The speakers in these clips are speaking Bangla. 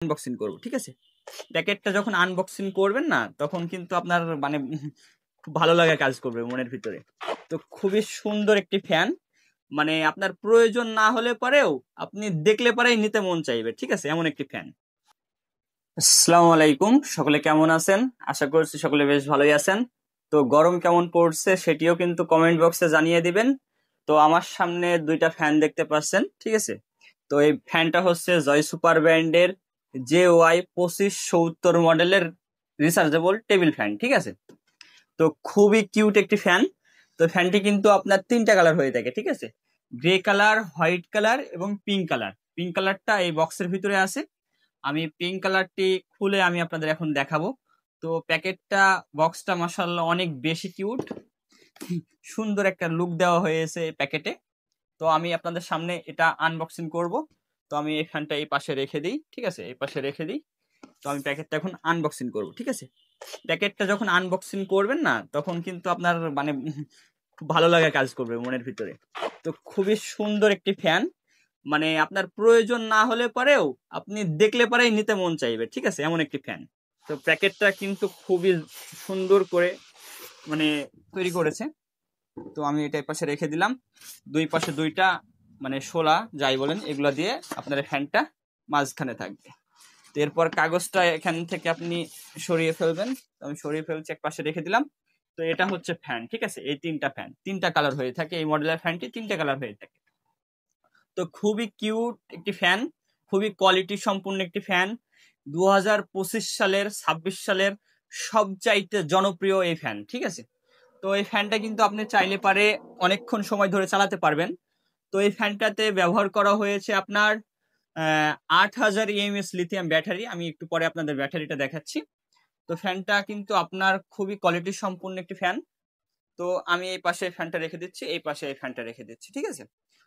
আনবক্সিং করব, ঠিক আছে। প্যাকেটটা যখন আনবক্সিং করবেন না, তখন কিন্তু আপনার মানে খুব ভালো লাগা কাজ করবে মনের ভিতরে। তো খুবই সুন্দর একটি ফ্যান, মানে আপনার প্রয়োজন না হলে পরেও আপনি দেখলে পরেই নিতে মন চাইবে, ঠিক আছে, এমন একটি ফ্যান। আসসালামু আলাইকুম, সকলে কেমন আছেন? আশা করছি সকলে বেশ ভালোই আছেন। তো গরম কেমন পড়ছে সেটিও কিন্তু কমেন্ট বক্সে জানিয়ে দিবেন। তো আমার সামনে দুইটা ফ্যান দেখতে পাচ্ছেন, ঠিক আছে। তো এই ফ্যানটা হচ্ছে জয় সুপার ব্র্যান্ডের JY2570 মডেলের রিচার্জেবল টেবিল ফ্যান, ঠিক আছে। তো খুবই কিউট একটি ফ্যান। তো ফ্যানটি কিন্তু আপনার তিনটা কালার হয়ে থাকে, ঠিক আছে। গ্রে কালার, হোয়াইট কালার এবং পিঙ্ক কালার। পিঙ্ক কালারটা এই বক্সের ভিতরে আছে। আমি পিঙ্ক কালারটি খুলে আমি আপনাদের এখন দেখাবো। তো প্যাকেটটা, বক্সটা মাশাআল্লাহ অনেক বেশি কিউট, সুন্দর একটা লুক দেওয়া হয়েছে প্যাকেটে। তো আমি আপনাদের সামনে এটা আনবক্সিং করব। তো আমি এই ফ্যানটা এই পাশে রেখে দিই, ঠিক আছে, এই পাশে রেখে দিই। তো আমি প্যাকেটটা এখন আনবক্সিং করব, ঠিক আছে। প্যাকেটটা যখন আনবক্সিং করবেন না, তখন কিন্তু আপনার মানে খুব ভালো লাগা কাজ করবে মনের ভিতরে। তো খুবই সুন্দর একটি ফ্যান, মানে আপনার প্রয়োজন না হলে পরেও আপনি দেখলে পরেই নিতে মন চাইবে, ঠিক আছে, এমন একটি ফ্যান। তো প্যাকেটটা কিন্তু খুবই সুন্দর করে মানে তৈরি করেছে। তো আমি এটা পাশে রেখে দিলাম। দুই পাশে দুইটা মানে শোলা যাই বলেন, এগুলা দিয়ে আপনার ফ্যানটা মাঝখানে থাকবে। তো এরপর কাগজটা এখান থেকে আপনি সরিয়ে ফেলবেন। তো আমি সরিয়ে ফেলছি, এক পাশে রেখে দিলাম। তো এটা হচ্ছে ফ্যান, ঠিক আছে। এই তিনটা ফ্যান, তিনটা কালার হয়ে থাকে। এই মডেলের ফ্যানটি তিনটা কালার হয়ে থাকে। তো খুবই কিউট একটি ফ্যান, খুবই কোয়ালিটি সম্পূর্ণ একটি ফ্যান। 2025 সালের 26 সালের সবচাইতে জনপ্রিয় এই ফ্যান, ঠিক আছে। তো এই ফ্যানটা কিন্তু আপনি চাইলে পারে অনেকক্ষণ সময় ধরে চালাতে পারবেন। তো এই ফ্যানটাতে ব্যবহার করা হয়েছে আপনার 8000 EMS লিথিয়াম ব্যাটারি। আমি একটু পরে আপনাদের ব্যাটারিটা দেখাচ্ছি। তো ফ্যানটা কিন্তু আপনার খুবই কোয়ালিটি সম্পূর্ণ একটি ফ্যান। তো আমি এই পাশে ফ্যানটা রেখে দিচ্ছি, এই পাশে এই ফ্যানটা রেখে দিচ্ছি, ঠিক আছে।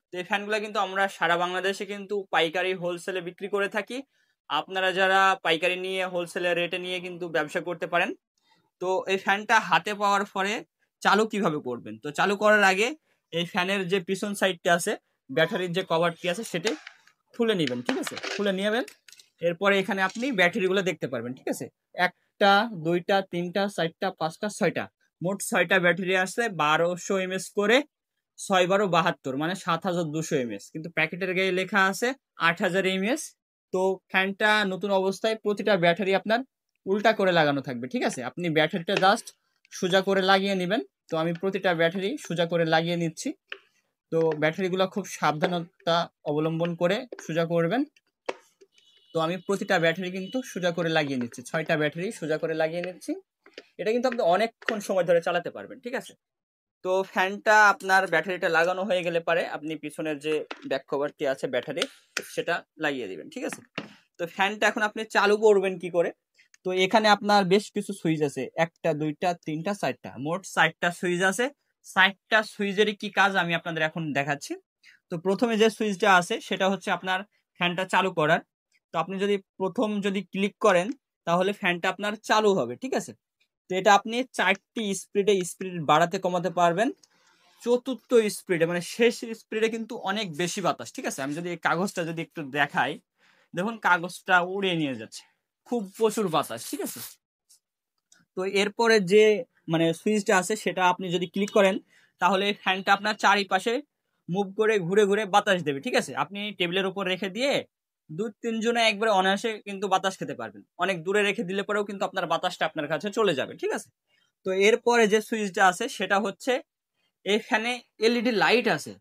তো এই ফ্যানগুলো কিন্তু আমরা সারা বাংলাদেশে কিন্তু পাইকারি হোলসেলে বিক্রি করে থাকি। আপনারা যারা পাইকারি নিয়ে হোলসেলে রেটে নিয়ে কিন্তু ব্যবসা করতে পারেন। তো এই ফ্যানটা হাতে পাওয়ার পরে চালু কিভাবে করবেন? তো চালু করার আগে এই ফ্যানের যে পিছন সাইডটা আছে, ব্যাটারির যে কভারটি আছে সেটা খুলে নেবেন, ঠিক আছে, খুলে নেবেন। এরপরে এখানে আপনি ব্যাটারিগুলো দেখতে পারবেন, ঠিক আছে। একটা, দুইটা, তিনটা, চারটা, পাঁচটা, ছয়টা, মোট 6টা ব্যাটারি আছে। 1200 mAh করে, 6 12 72 মানে 7200 mAh। কিন্তু প্যাকেটের গায়ে লেখা আছে 8000 mAh। তো ফ্যানটা নতুন অবস্থায় প্রতিটা ব্যাটারি আপনার উল্টা করে লাগানো থাকবে, ঠিক আছে। আপনি ব্যাটারিটা জাস্ট সোজা করে লাগিয়ে নেবেন। তো আমি প্রতিটা ব্যাটারি সোজা করে লাগিয়ে নিচ্ছি। তো ব্যাটারিগুলো খুব সাবধানতা অবলম্বন করে সোজা করবেন। তো আমি প্রতিটা ব্যাটারি কিন্তু সোজা করে লাগিয়ে নিচ্ছি, 6টা ব্যাটারি সোজা করে লাগিয়ে নিচ্ছি। এটা কিন্তু আপনি অনেকক্ষণ সময় ধরে চালাতে পারবেন, ঠিক আছে। তো ফ্যানটা আপনার ব্যাটারিটা লাগানো হয়ে গেলে পারে আপনি পিছনের যে ব্যাক কভারটি আছে ব্যাটারি, সেটা লাগিয়ে দিবেন, ঠিক আছে। তো ফ্যানটা এখন আপনি চালু করবেন কি করে? তো এখানে আপনার বেশ কিছু সুইচ আছে, একটা, দুইটা, তিনটা, চারটা, মোট 4টা সুইচ আছে। 4টা সুইচেরই কি কাজ আমি আপনাদের এখন দেখাচ্ছি। তো প্রথমে যে সুইচটা আছে সেটা হচ্ছে আপনার ফ্যানটা চালু করার। তো আপনি যদি প্রথম ক্লিক করেন, তাহলে ফ্যানটা আপনার চালু হবে, ঠিক আছে। তো এটা আপনি 4টি স্পিডে স্পিড বাড়াতে কমাতে পারবেন। চতুর্থ স্পিডে মানে শেষ স্পিডে কিন্তু অনেক বেশি বাতাস, ঠিক আছে। আমি যদি এই কাগজটা একটু দেখাই, দেখুন কাগজটা উড়িয়ে নিয়ে যাচ্ছে, খুব প্রচুর বাতাস, ঠিক আছে। তো এরপরে যে মানে সুইচটা আছে সেটা আপনি যদি ক্লিক করেন, তাহলে ফ্যানটা আপনার চারিপাশে মুভ করে ঘুরে ঘুরে বাতাস দেবে, ঠিক আছে। আপনি টেবিলের উপর রেখে দিয়ে 2-3 জনে একবারে অনায়াসে কিন্তু বাতাস খেতে পারবেন। অনেক দূরে রেখে দিলে পরেও কিন্তু আপনার বাতাসটা আপনার কাছে চলে যাবে, ঠিক আছে। তো এরপরে যে সুইচটা আছে সেটা হচ্ছে, এখানে এলইডি লাইট আছে।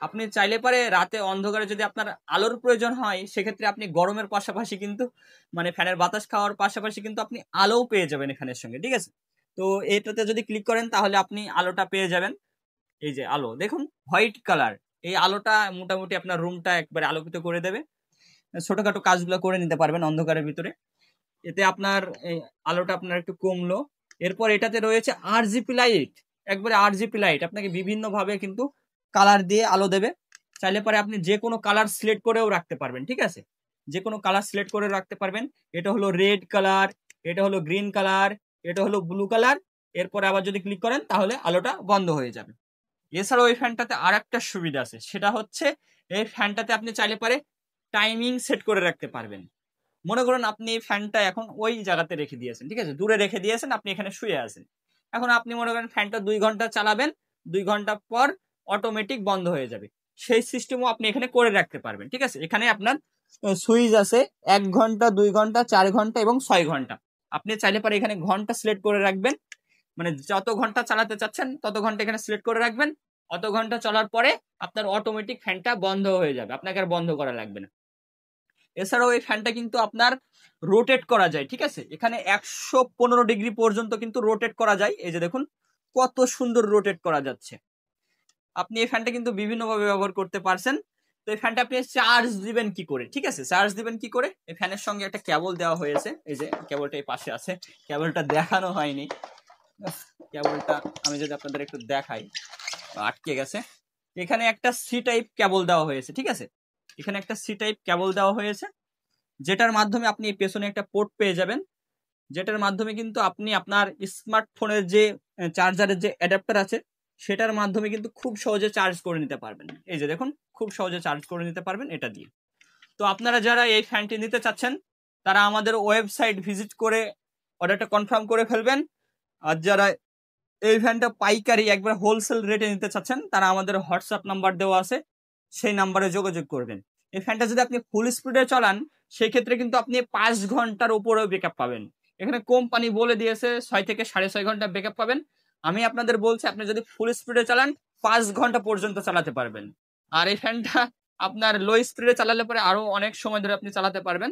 আপনি চাইলে পারে রাতে অন্ধকারে যদি আপনার আলোর প্রয়োজন হয়, সেক্ষেত্রে আপনি গরমের পাশাপাশি কিন্তু মানে ফ্যানের বাতাস খাওয়ার পাশাপাশি কিন্তু আপনি আলোও পেয়ে যাবেন এখানের সঙ্গে, ঠিক আছে। তো এটাতে যদি ক্লিক করেন তাহলে আপনি আলোটা পেয়ে যাবেন। এই যে আলো দেখুন, হোয়াইট কালার। এই আলোটা মোটামুটি আপনার রুমটা একবারে আলোকিত করে দেবে। ছোটখাটো কাজগুলো করে নিতে পারবেন অন্ধকারের ভিতরে। এতে আপনার এই আলোটা আপনার একটু কমলো। এরপর এটাতে রয়েছে RGB লাইট, একবারে RGB লাইট আপনাকে বিভিন্ন ভাবে কিন্তু কালার দিয়ে আলো দেবে। চাইলে পরে আপনি যে কোনো কালার সিলেক্ট করেও রাখতে পারবেন, ঠিক আছে, যে কোনো কালার সিলেক্ট করে রাখতে পারবেন। এটা হলো রেড কালার, এটা হলো গ্রিন কালার, এটা হলো ব্লু কালার। এরপরে আবার যদি ক্লিক করেন তাহলে আলোটা বন্ধ হয়ে যাবে। এছাড়াও এই ফ্যানটাতে আর একটা সুবিধা আছে, সেটা হচ্ছে এই ফ্যানটাতে আপনি চাইলে পারে টাইমিং সেট করে রাখতে পারবেন। মনে করুন আপনি ফ্যানটা এখন ওই জায়গাতে রেখে দিয়েছেন, ঠিক আছে, দূরে রেখে দিয়েছেন, আপনি এখানে শুয়ে আছেন। এখন আপনি মনে করেন ফ্যানটা 2 ঘন্টা চালাবেন, 2 ঘন্টা পর অটোমেটিক বন্ধ হয়ে যাবে। সেই সিস্টেমও আপনি এখানে করে রাখতে পারবেন, ঠিক আছে। এখানে আপনার সুইচ আছে 1 ঘন্টা, 2 ঘন্টা, 4 ঘন্টা এবং 6 ঘন্টা। আপনি চাইলে পরে এখানে ঘন্টা সিলেক্ট করে রাখবেন, মানে যত ঘন্টা চালাতে চাচ্ছেন তত ঘন্টা এখানে সিলেক্ট করে রাখবেন। অত ঘন্টা চলার পরে আপনার অটোমেটিক ফ্যানটা বন্ধ হয়ে যাবে, আপনাকে আর বন্ধ করা লাগবে না। এছাড়াও এই ফ্যানটা কিন্তু আপনার রোটেট করা যায়, ঠিক আছে। এখানে 115 ডিগ্রি পর্যন্ত কিন্তু রোটেট করা যায়। এই যে দেখুন কত সুন্দর রোটেট করা যাচ্ছে। আপনি এই ফ্যানটা কিন্তু বিভিন্নভাবে ব্যবহার করতে পারছেন। তো এই ফ্যানটা আপনি চার্জ দিবেন কি করে, ঠিক আছে, চার্জ দিবেন কি করে, এই ফ্যানের সঙ্গে একটা কেবল দেওয়া হয়েছে। এই যে কেবলটা এই পাশে আছে, কেবলটা দেখানো হয়নি। কেবলটা আমি যদি আপনাদের একটু দেখাই, আটকে গেছে। এখানে একটা সি টাইপ কেবল দেওয়া হয়েছে, ঠিক আছে, এখানে একটা সি টাইপ কেবল দেওয়া হয়েছে, যেটার মাধ্যমে আপনি পেছনে একটা পোর্ট পেয়ে যাবেন, যেটার মাধ্যমে কিন্তু আপনি আপনার স্মার্টফোনের যে চার্জারের যে অ্যাডাপ্টার আছে সেটার মাধ্যমে কিন্তু খুব সহজে চার্জ করে নিতে পারবেন। এই যে দেখুন খুব সহজে চার্জ করে নিতে পারবেন এটা দিয়ে। তো আপনারা যারা এই ফ্যানটি নিতে চাচ্ছেন তারা আমাদের ওয়েবসাইট ভিজিট করে অর্ডারটা কনফার্ম করে ফেলবেন। আর যারা এই ফ্যানটা পাইকারি একবার হোলসেল রেটে নিতে চাচ্ছেন তারা আমাদের হোয়াটসঅ্যাপ নাম্বার দেওয়া আছে, সেই নাম্বারে যোগাযোগ করবেন। এই ফ্যানটা যদি আপনি ফুল স্পিডে চালান সেই ক্ষেত্রে কিন্তু আপনি 5 ঘন্টার উপরেও ব্যাকআপ পাবেন। এখানে কোম্পানি বলে দিয়েছে 6 থেকে 6.5 ঘন্টা ব্যাকআপ পাবেন। আমি আপনাদের বলছি আপনি যদি ফুল স্পিডে চালান 5 ঘন্টা পর্যন্ত চালাতে পারবেন। আর এই ফ্যানটা আপনার লো স্পিডে চালালে পরে আরো অনেক সময় ধরে আপনি চালাতে পারবেন।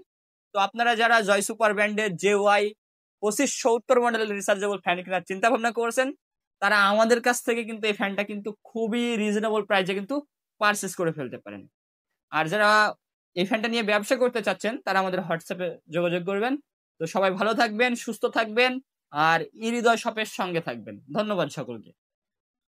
তো আপনারা যারা জয় সুপার ব্র্যান্ডের JY 2570 মডেলের রিচার্জেবল ফ্যান কেনার চিন্তা ভাবনা করছেন তারা আমাদের কাছ থেকে কিন্তু এই ফ্যানটা কিন্তু খুবই রিজনেবল প্রাইসে কিন্তু পারচেস করে ফেলতে পারেন। আর যারা এই ফ্যানটা নিয়ে ব্যবসা করতে চাচ্ছেন তারা আমাদের হোয়াটসঅ্যাপে যোগাযোগ করবেন। তো সবাই ভালো থাকবেন, সুস্থ থাকবেন আর হৃদয় শপের সঙ্গে থাকবেন। ধন্যবাদ সকলকে।